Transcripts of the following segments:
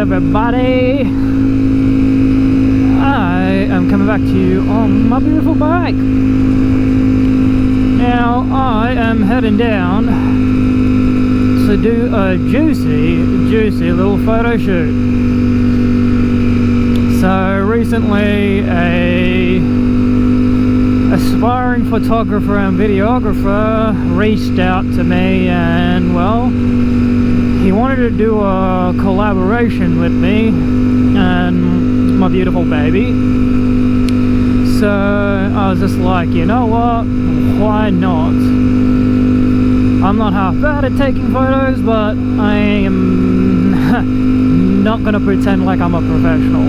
everybody? I am coming back to you on my beautiful bike. Now I am heading down to do a juicy little photo shoot. So recently a aspiring photographer and videographer reached out to me, and well, he wanted to do a collaboration with me and my beautiful baby. So I was just like, you know what, why not? I'm not half bad at taking photos, but I am not gonna pretend like I'm a professional.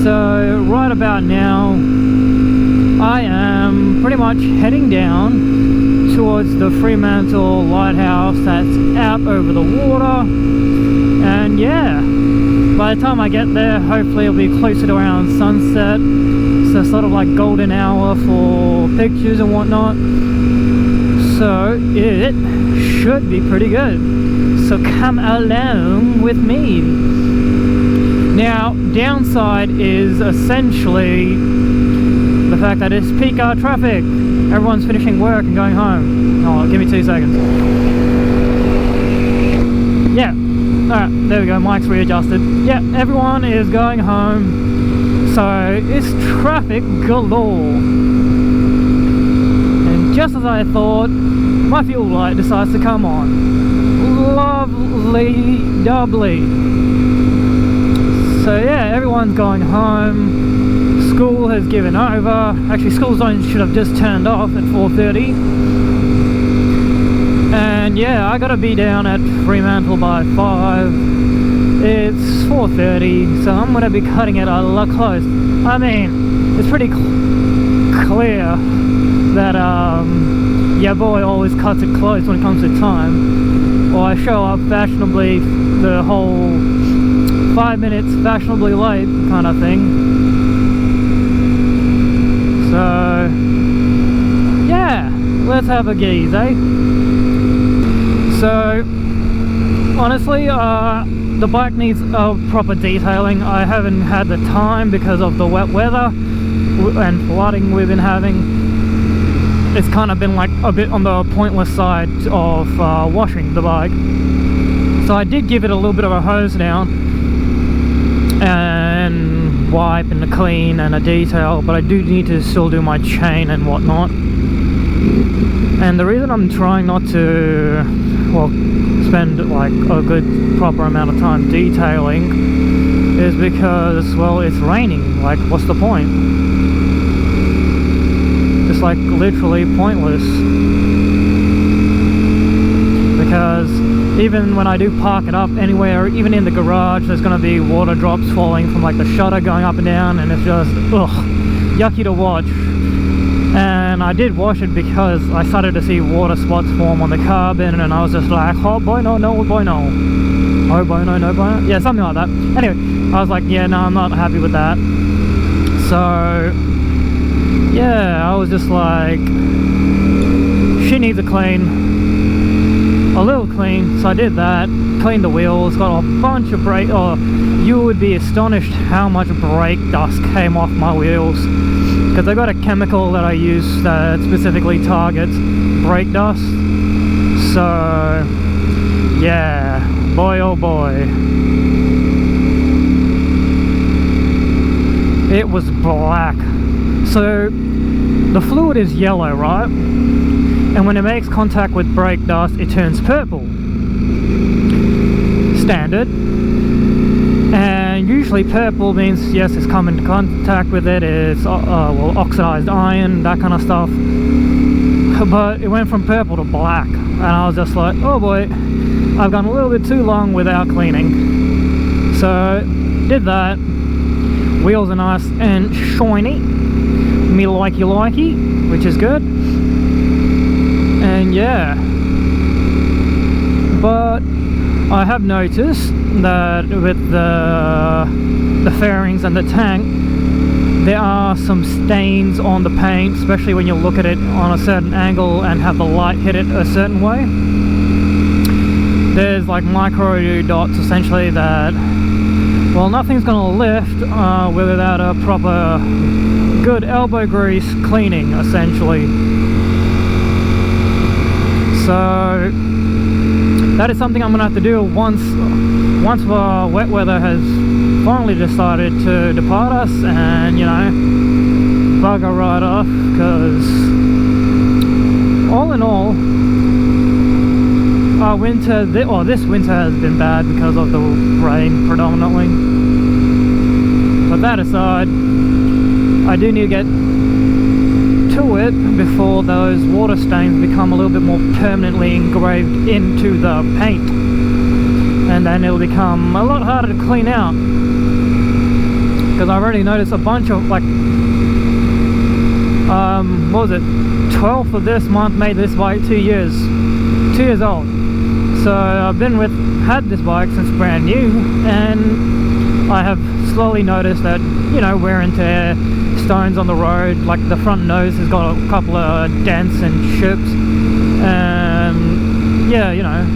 So right about now I am pretty much heading down towards the Fremantle lighthouse that's out over the water, and yeah, by the time I get there hopefully it'll be closer to around sunset, so sort of like golden hour for pictures and whatnot, so it should be pretty good. So come along with me. Now downside is essentially the fact that it's peak hour traffic. Everyone's finishing work and going home. Oh, give me 2 seconds. Yeah, alright, there we go, mic's readjusted. Yeah, everyone is going home, so it's traffic galore. And just as I thought, my fuel light decides to come on. Lovely doubly. So yeah, everyone's going home. School has given over. Actually, school zones should have just turned off at 4:30. And yeah, I gotta be down at Fremantle by 5. It's 4:30, so I'm gonna be cutting it a lot close. I mean, it's pretty clear that yeah, boy always cuts it close when it comes to time. Or I show up fashionably the whole 5 minutes fashionably late kind of thing. So yeah, let's have a gaze, eh? So honestly, the bike needs a proper detailing. I haven't had the time because of the wet weather and flooding we've been having. It's kind of been like a bit on the pointless side of washing the bike. So I did give it a little bit of a hose down and wipe and a clean and a detail, but I do need to still do my chain and whatnot. And the reason I'm trying not to, well, spend like a good proper amount of time detailing is because, well, it's raining. Like, what's the point? It's like literally pointless, because even when I do park it up anywhere, even in the garage, there's going to be water drops falling from like the shutter going up and down, and it's just ugh, yucky to watch. And I did wash it because I started to see water spots form on the carbon, and I was just like, oh boy no, no boy no, oh boy no, no boy no, yeah, something like that. Anyway, I was like, yeah, no, I'm not happy with that. So yeah, I was just like, she needs a clean. A little clean, so I did that, cleaned the wheels, got a bunch of brake, oh, you would be astonished how much brake dust came off my wheels, because I got a chemical that I use that specifically targets brake dust. So yeah, boy oh boy, it was black. So the fluid is yellow, right? And when it makes contact with brake dust, it turns purple. Standard. And usually purple means, yes, it's come into contact with it, it's well, oxidized iron, that kind of stuff. But it went from purple to black, and I was just like, oh boy, I've gone a little bit too long without cleaning. So did that. Wheels are nice and shiny, me likey, which is good. And yeah, but I have noticed that with the fairings and the tank, there are some stains on the paint, especially when you look at it on a certain angle and have the light hit it a certain way. there's like micro dots essentially that, well, nothing's gonna lift without a proper good elbow grease cleaning essentially. So that is something I'm gonna have to do once wet weather has finally decided to depart us, and you know, bugger right off, because all in all, our winter, this winter has been bad because of the rain predominantly. But that aside, I do need to get to it before those water stains become a little bit more permanently engraved into the paint, and then it'll become a lot harder to clean out, because I've already noticed a bunch of like what was it, 12th of this month made this bike 2 years old. So I've had this bike since brand new, and I have slowly noticed that, you know, wear and tear, stones on the road, like the front nose has got a couple of dents and chips, and yeah, you know,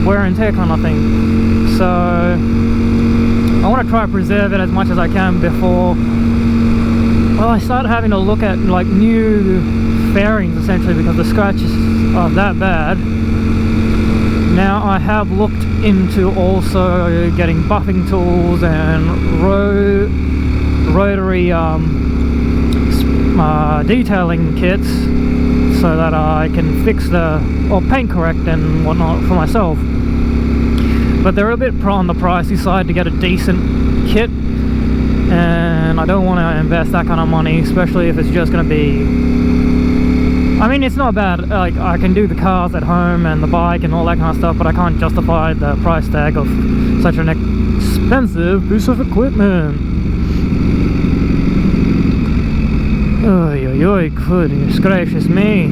wear and tear kind of thing. So I want to try to preserve it as much as I can before, well, I start having to look at like new fairings essentially, because the scratches are that bad. Now I have looked into also getting buffing tools and rotary detailing kits, so that I can fix or paint correct and whatnot for myself. But they're a bit on the pricey side to get a decent kit, and I don't want to invest that kind of money, especially if it's just going to be, I mean, it's not bad, like I can do the cars at home and the bike and all that kind of stuff, but I can't justify the price tag of such an expensive piece of equipment. Oy, oy, oy, goodness gracious me.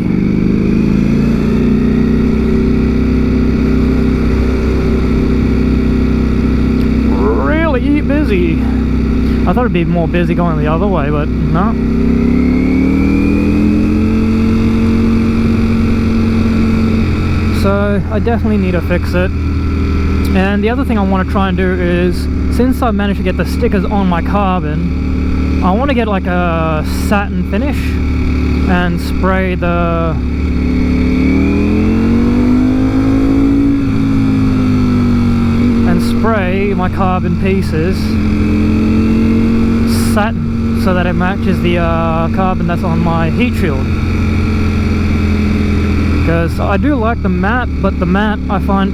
Really busy. I thought it'd be more busy going the other way, but no. So I definitely need to fix it. And the other thing I want to try and do is, since I managed to get the stickers on my carbon, I want to get like a satin finish and spray my carbon pieces satin, so that it matches the carbon that's on my heat shield. Because I do like the matte, but the matte I find,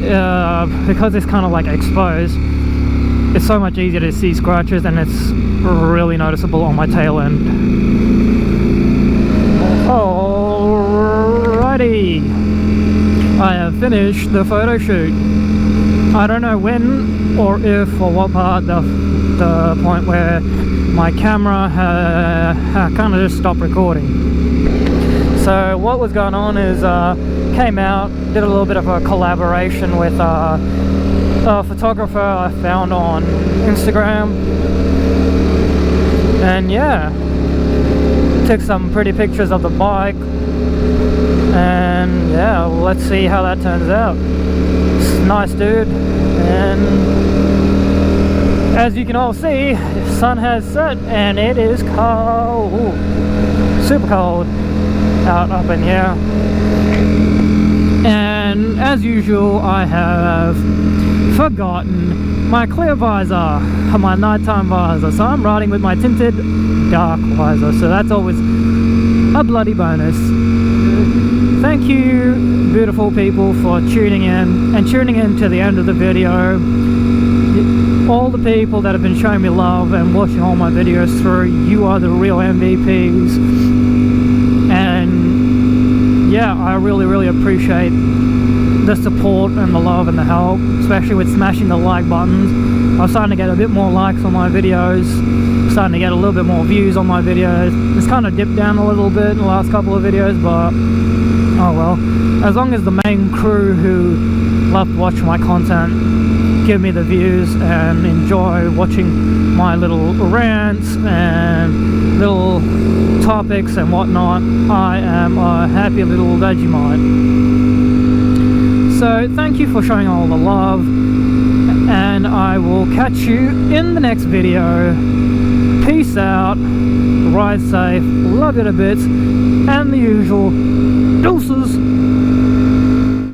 because it's kind of like exposed, it's so much easier to see scratches, and it's really noticeable on my tail end. Alrighty, I have finished the photo shoot. I don't know when or if or what part, the point where my camera kind of just stopped recording. So what was going on is came out, did a little bit of a collaboration with a photographer I found on Instagram, and yeah, took some pretty pictures of the bike, and yeah, let's see how that turns out. Nice dude, and as you can all see, the sun has set and it is cold, super cold out up in here. And as usual, I have forgotten my clear visor, my nighttime visor, so I'm riding with my tinted dark visor, so that's always a bloody bonus. Thank you, beautiful people, for tuning in and tuning in to the end of the video. All the people that have been showing me love and watching all my videos through, you are the real MVPs. And yeah, I really appreciate the support and the love and the help, especially with smashing the like buttons. I'm starting to get a bit more likes on my videos, starting to get a little bit more views on my videos. It's kind of dipped down a little bit in the last couple of videos, but oh well. As long as the main crew who love to watch my content give me the views and enjoy watching my little rants and little topics and whatnot, I am a happy little Vegemite. So So thank you for showing all the love, and I will catch you in the next video. Peace out, ride safe, love you to bits, and the usual deuces.